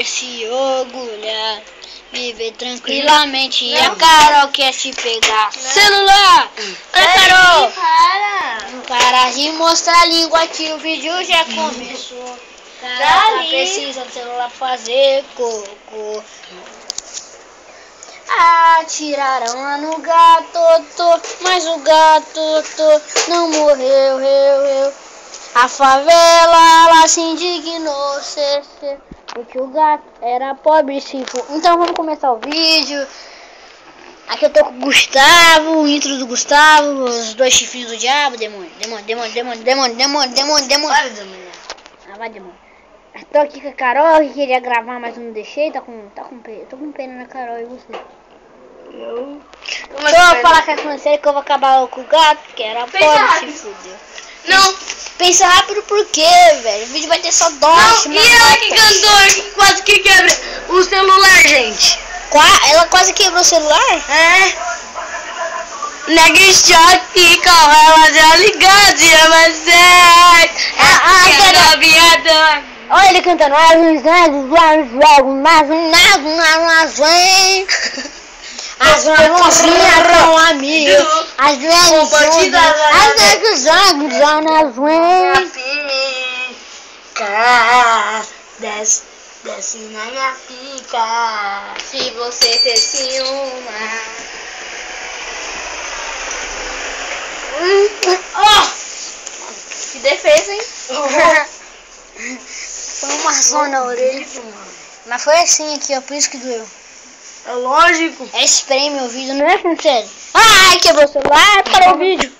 poder se orgulhar, viver tranquilamente. E a Carol quer te pegar. Celular! Carol! Para de mostrar a língua que o vídeo já começou. Carol precisa do celular fazer cocô. Atiraram lá no gato, mas o gato não morreu. A favela lá se indignou, porque o gato era pobre e se for. Então vamos começar o vídeo. Aqui eu tô com o Gustavo, o intro do Gustavo, os dois chifrinhos do diabo, demônio. Ah, vai, demônio. Eu tô aqui com a Carol, que queria gravar, mas não deixei, tô com pena na Carol e você. Eu vou falar com a conselho que eu vou acabar com o gato, que era pobre, se fudeu. Não. Pensa rápido por quê, velho? O vídeo vai ter só dó. E ela que cantou, que quase que quebra o celular, gente. Ela quase quebrou o celular? É. Nega choque com ela já ligadinha, mas olha ele cantando. As velhinhas com amigo, as velhinhas desce na minha pica, se você ter ciúma. Que defesa, hein? Foi uma zona na orelha. Mas foi assim aqui, ó, por isso que doeu. É lógico. É spray meu vídeo, não é sincero? Ai, quebrou o celular, parou o vídeo.